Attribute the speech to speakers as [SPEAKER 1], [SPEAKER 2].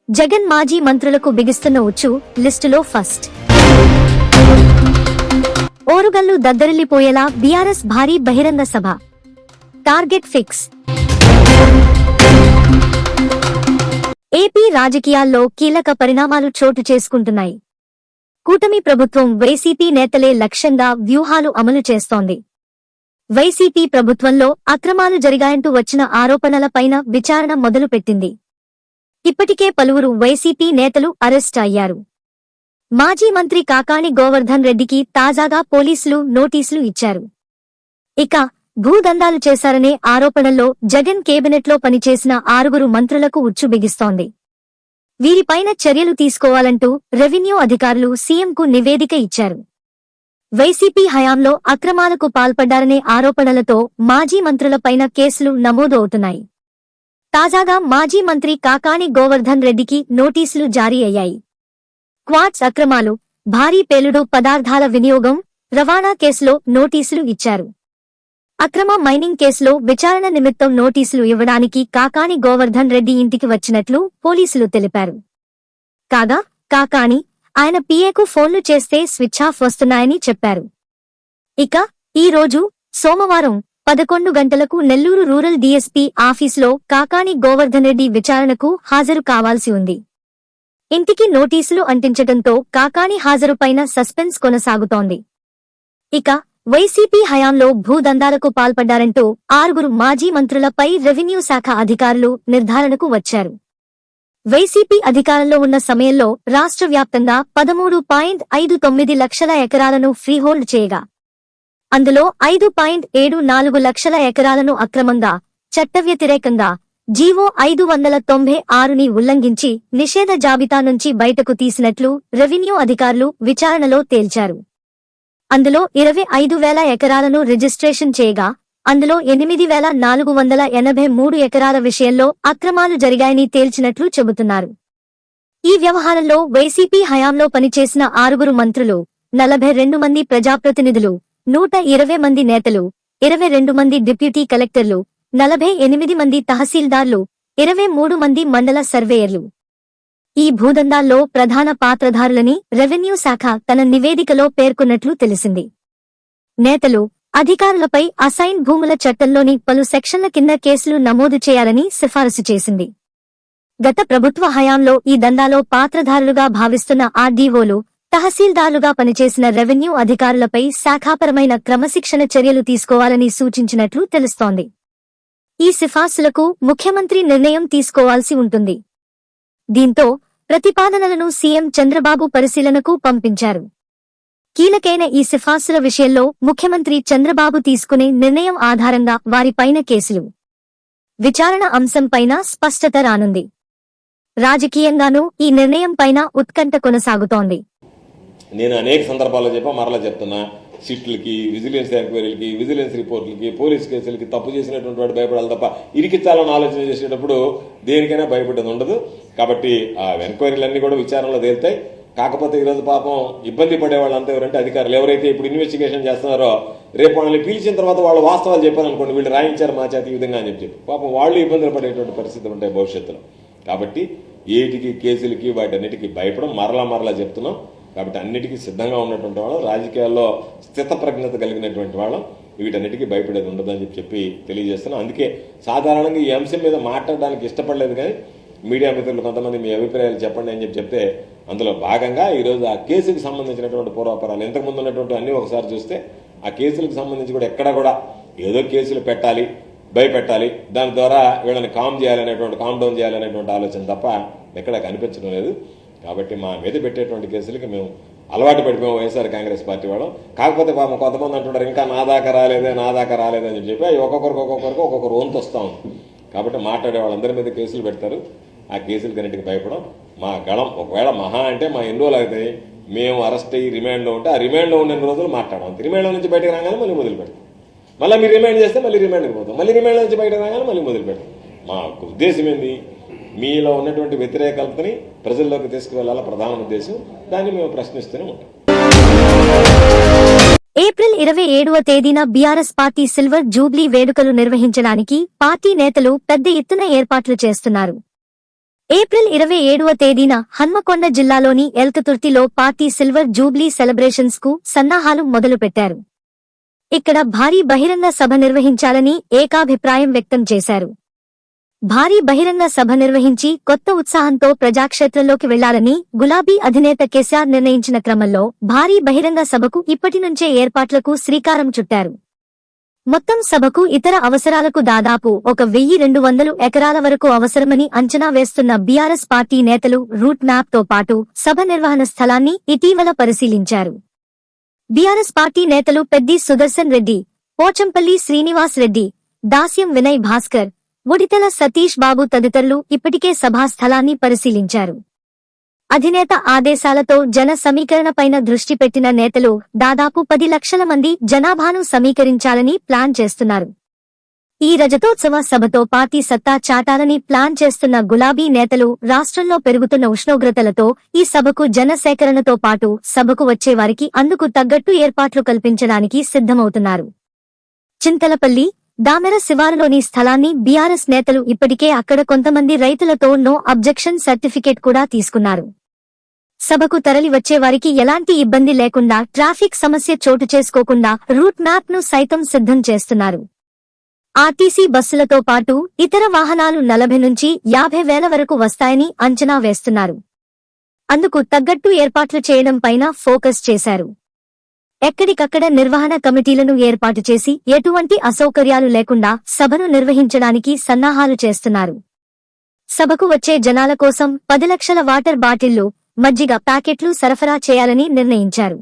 [SPEAKER 1] జగన్ మాజీ మంత్రులకు బిగిస్తున్న ఉచ్చు లిస్టులో ఫస్ట్. ఓరుగల్లు దద్దరిల్లిపోయేలా బీఆర్ఎస్ భారీ బహిరంగ సభ. Target fix. ఏపీ రాజకీయాల్లో కీలక పరిణామాలు చోటు చేసుకుంటున్నాయి. కూటమి ప్రభుత్వం వైసీపీ నేతలే లక్ష్యంగా వ్యూహాలు అమలు చేస్తోంది. వైసీపీ ప్రభుత్వంలో అక్రమాలు జరిగాయంటూ వచ్చిన ఆరోపణలపైన విచారణ మొదలుపెట్టింది. ఇప్పటికే పలువురు వైసీపీ నేతలు అరెస్ట్ అయ్యారు. మాజీ మంత్రి కాకాణి గోవర్ధన్ రెడ్డికి తాజాగా పోలీసులు నోటీసులు ఇచ్చారు. ఇక భూదందాలు చేశారనే ఆరోపణల్లో జగన్ కేబినెట్లో పనిచేసిన 6 మంత్రులకు ఉచ్చు బిగిస్తోంది. వీరిపైన చర్యలు తీసుకోవాలంటూ రెవెన్యూ అధికారులు సీఎంకు నివేదిక ఇచ్చారు. వైసీపీ హయాంలో అక్రమాలకు పాల్పడ్డారనే ఆరోపణలతో మాజీ మంత్రులపైన కేసులు నమోదు అవుతున్నాయి. తాజాగా మాజీ మంత్రి కాకాణి గోవర్ధన్ రెడ్డికి నోటీసులు జారీ అయ్యాయి. క్వాడ్స్ అక్రమాలు, భారీ పేలుడు పదార్థాల వినియోగం, రవాణా కేసులో నోటీసులు ఇచ్చారు. అక్రమ మైనింగ్ కేసులో విచారణ నిమిత్తం నోటీసులు ఇవ్వడానికి కాకాణి గోవర్ధన్ రెడ్డి ఇంటికి వచ్చినట్లు పోలీసులు తెలిపారు. కాగా కాకాణి, ఆయన పీఏకు ఫోన్లు చేస్తే స్విచ్ ఆఫ్ వస్తున్నాయని చెప్పారు. ఇక ఈ రోజు సోమవారం 11 గంటలకు నెల్లూరు రూరల్ డీఎస్పీ ఆఫీసులో కాకాణి గోవర్ధన్ రెడ్డి విచారణకు హాజరు కావాల్సి ఉంది. ఇంటికి నోటీసులు అంటించడంతో కాకాణి హాజరుపైన సస్పెన్స్ కొనసాగుతోంది. ఇక వైసీపీ హయాంలో భూదందాలకు పాల్పడ్డారంటూ 6 మాజీ మంత్రులపై రెవెన్యూ శాఖ అధికారులు నిర్ధారణకు వచ్చారు. వైసీపీ అధికారంలో ఉన్న సమయంలో రాష్ట్ర వ్యాప్తంగా 13.59 లక్షల ఎకరాలను ఫ్రీహోల్డ్ చేయగా అందులో 5.74 లక్షల ఎకరాలను అక్రమంగా, చట్టవ్యతిరేకంగా జీవో 596ని ఉల్లంఘించి నిషేధ జాబితా నుంచి బయటకు తీసినట్లు రెవెన్యూ అధికారులు విచారణలో తేల్చారు. అందులో 25,000 ఎకరాలను రిజిస్ట్రేషన్ చేయగా అందులో 8,483 ఎకరాల విషయంలో అక్రమాలు జరిగాయని తేల్చినట్లు చెబుతున్నారు. ఈ వ్యవహారంలో వైసీపీ హయాంలో పనిచేసిన 6 మంత్రులు, 42 మంది ప్రజాప్రతినిధులు, 120 మంది నేతలు, 22 మంది డిప్యూటీ కలెక్టర్లు, 48 మంది తహసీల్దార్లు, 23 మంది మండల సర్వేయర్లు ఈ భూదందాల్లో ప్రధాన పాత్రధారులని రెవెన్యూ శాఖ తన నివేదికలో పేర్కొన్నట్లు తెలిసింది. నేతలు, అధికారులపై అసైన్ భూముల చట్టంలోని పలు సెక్షన్ల కింద కేసులు నమోదు చేయాలని సిఫారసు చేసింది. గత ప్రభుత్వ హయాంలో ఈ దందాలో పాత్రధారులుగా భావిస్తున్న ఆర్డీఓలు, తహసీల్దార్లుగా పనిచేసిన రెవెన్యూ అధికారులపై శాఖాపరమైన క్రమశిక్షణ చర్యలు తీసుకోవాలని సూచించినట్లు తెలుస్తోంది. ఈ సిఫార్సులకు ముఖ్యమంత్రి నిర్ణయం తీసుకోవాల్సి ఉంటుంది. దీంతో ప్రతిపాదనలను సీఎం చంద్రబాబు పరిశీలనకు పంపించారు. కీలకైన ఈ సిఫార్సుల విషయంలో ముఖ్యమంత్రి చంద్రబాబు తీసుకునే నిర్ణయం ఆధారంగా వారిపైన కేసులు, విచారణ అంశంపైన స్పష్టత రానుంది. రాజకీయంగానూ ఈ నిర్ణయం పైన ఉత్కంఠ కొనసాగుతోంది.
[SPEAKER 2] నేను అనేక సందర్భాల్లో మరలా చెప్తున్నా, సిట్లకి, విజిలెన్స్ ఎంక్వైరీలకి, విజిలెన్స్ రిపోర్ట్లకి, పోలీస్ కేసులకి తప్పు చేసినటువంటి వాడు భయపడాలి తప్ప ఇరికిచ్చాలని ఆలోచన చేసేటప్పుడు దేనికైనా భయపడేది ఉండదు. కాబట్టి ఆ ఎంక్వైరీలన్నీ కూడా విచారణలో తేలుతాయి. కాకపోతే ఈరోజు పాపం ఇబ్బంది పడే వాళ్ళంతా ఎవరంటే అధికారులు. ఎవరైతే ఇప్పుడు ఇన్వెస్టిగేషన్ చేస్తున్నారో రేపు వాళ్ళని పిలిచిన తర్వాత వాళ్ళు వాస్తవాలు చెప్పారనుకోండి, వీళ్ళు రాయించారు మా చేత ఈ విధంగా అని చెప్పి పాపం వాళ్ళు ఇబ్బందులు పడేటువంటి పరిస్థితులు ఉంటాయి భవిష్యత్తులో. కాబట్టి ఏటికి, కేసులకి, వాటన్నిటికీ భయపడం మరలా చెప్తున్నాం. కాబట్టి అన్నిటికీ సిద్ధంగా ఉన్నటువంటి వాళ్ళం, రాజకీయాల్లో స్థితప్రజ్ఞత కలిగినటువంటి వాళ్ళం, వీటన్నిటికీ భయపడేది ఉండదని చెప్పి తెలియజేస్తున్నాం. అందుకే సాధారణంగా ఈ అంశం మీద మాట్లాడడానికి ఇష్టపడలేదు, కానీ మీడియా మిత్రులు కొంతమంది మీ అభిప్రాయాలు చెప్పండి అని చెప్తే అందులో భాగంగా ఈరోజు ఆ కేసుకు సంబంధించినటువంటి పూర్వాపరాలు ఇంతకుముందు ఉన్నటువంటి అన్ని ఒకసారి చూస్తే ఆ కేసులకు సంబంధించి కూడా ఎక్కడా కూడా ఏదో కేసులు పెట్టాలి, భయపెట్టాలి, దాని ద్వారా వీళ్ళని కామ్ డౌన్ చేయాలనేటువంటి ఆలోచన తప్ప ఎక్కడా కనిపించడం లేదు. కాబట్టి మా మీద పెట్టేటువంటి కేసులకి మేము అలవాటు పడిపోయాం వైఎస్ఆర్ కాంగ్రెస్ పార్టీ వాళ్ళం. కాకపోతే పాపం కొంతమంది అంటుంటారు ఇంకా నా దాకా రాలేదని చెప్పి అవి ఒక్కొక్కరు వంతు వస్తా ఉంది. కాబట్టి మాట్లాడే వాళ్ళందరి మీద కేసులు పెడతారు. ఆ కేసులకి అన్నిటికీ భయపడం మా గళం. ఒకవేళ మహా అంటే మా ఎన్ని రోజులు అవుతాయి, మేము అరెస్ట్ అయ్యి రిమాండ్లో ఉంటే ఆ రిమాండ్లో ఉన్న రోజులు మాట్లాడాం. రిమాండ్లో నుంచి బయటకు రాగానే మళ్ళీ మొదలు పెడతాం. మళ్ళీ మీరు రిమాండ్ చేస్తే మళ్ళీ రిమాండ్కి పోతాం. మళ్ళీ రిమాండ్లో నుంచి బయటకు రాగానే మళ్ళీ మొదలు పెడతాం. మా ఉద్దేశం ఏంది, మీలో ఉన్నటువంటి వ్యతిరేకతని ప్రజల్లోకి తీసుకువెళ్లాల ప్రధాన ఉద్దేశం. దాన్ని మేము ప్రశ్నిస్తూనే ఉంటాం.
[SPEAKER 1] ఏప్రిల్ 27వ తేదీన బీఆర్ఎస్ పార్టీ సిల్వర్ జూబ్లీ వేడుకలు నిర్వహించడానికి పార్టీ నేతలు పెద్ద ఎత్తున ఏర్పాట్లు చేస్తున్నారు. ఏప్రిల్ 27వ తేదీన హన్మకొండ జిల్లాలోని ఎల్కతుర్తిలో పార్టీ సిల్వర్ జూబ్లీ సెలబ్రేషన్స్ కు సన్నాహాలు మొదలుపెట్టారు. ఇక్కడ భారీ బహిరంగ సభ నిర్వహించాలని ఏకాభిప్రాయం వ్యక్తం చేశారు. భారీ బహిరంగ సభ నిర్వహించి కొత్త ఉత్సాహంతో ప్రజాక్షేత్రంలోకి వెళ్లాలని గులాబీ అధినేత కేసీఆర్ నిర్ణయించిన క్రమంలో భారీ బహిరంగ సభకు ఇప్పటి నుంచే ఏర్పాట్లకు శ్రీకారం చుట్టారు. మొత్తం సభకు ఇతర అవసరాలకు దాదాపు 1200 ఎకరాల వరకు అవసరమని అంచనా వేస్తున్న బీఆర్ఎస్ పార్టీ నేతలు రూట్ మ్యాప్ తో పాటు సభ నిర్వహణ స్థలాన్ని ఇటీవల పరిశీలించారు. బీఆర్ఎస్ పార్టీ నేతలు పెద్ది సుదర్శన్ రెడ్డి, పోచంపల్లి శ్రీనివాస్ రెడ్డి, దాస్యం వినయ్ భాస్కర్, ఉడితల సతీష్ బాబు తదితరులు ఇప్పటికే సభా స్థలాన్ని పరిశీలించారు. అధినేత ఆదేశాలతో జన సమీకరణపైన దృష్టి పెట్టిన నేతలు దాదాపు 10 లక్షల మంది జనాభాను సమీకరించాలని ప్లాన్ చేస్తున్నారు. ఈ రజతోత్సవ సభతో పార్టీ సత్తా చాటాలని ప్లాన్ చేస్తున్న గులాబీ నేతలు రాష్ట్రంలో పెరుగుతున్న ఉష్ణోగ్రతలతో ఈ సభకు జన సేకరణతో పాటు సభకు వచ్చేవారికి అందుకు తగ్గట్టు ఏర్పాట్లు కల్పించడానికి సిద్ధమవుతున్నారు. చింతలపల్లి, దామెర శివారులోని స్థలాన్ని బీఆర్ఎస్ నేతలు ఇప్పటికే అక్కడ కొంతమంది రైతులతో నో అబ్జెక్షన్ సర్టిఫికేట్ కూడా తీసుకున్నారు. సభకు తరలి వచ్చేవారికి ఎలాంటి ఇబ్బంది లేకుండా ట్రాఫిక్ సమస్య చోటు చేసుకోకుండా రూట్ మ్యాప్ ను సైతం సిద్ధం చేస్తున్నారు. ఆర్టీసీ బస్సులతో పాటు ఇతర వాహనాలు 40 నుంచి 50 వేల వరకు వస్తాయని అంచనా వేస్తున్నారు. అందుకు తగ్గట్టు ఏర్పాట్లు చేయడం పైన ఫోకస్ చేశారు. ఎక్కడికక్కడ నిర్వహణ కమిటీలను ఏర్పాటు చేసి ఎటువంటి అసౌకర్యాలు లేకుండా సభను నిర్వహించడానికి సన్నాహాలు చేస్తున్నారు. సభకు వచ్చే జనాల కోసం 10 లక్షల వాటర్ బాటిళ్లు, మజ్జిగ ప్యాకెట్లు సరఫరా చేయాలని నిర్ణయించారు.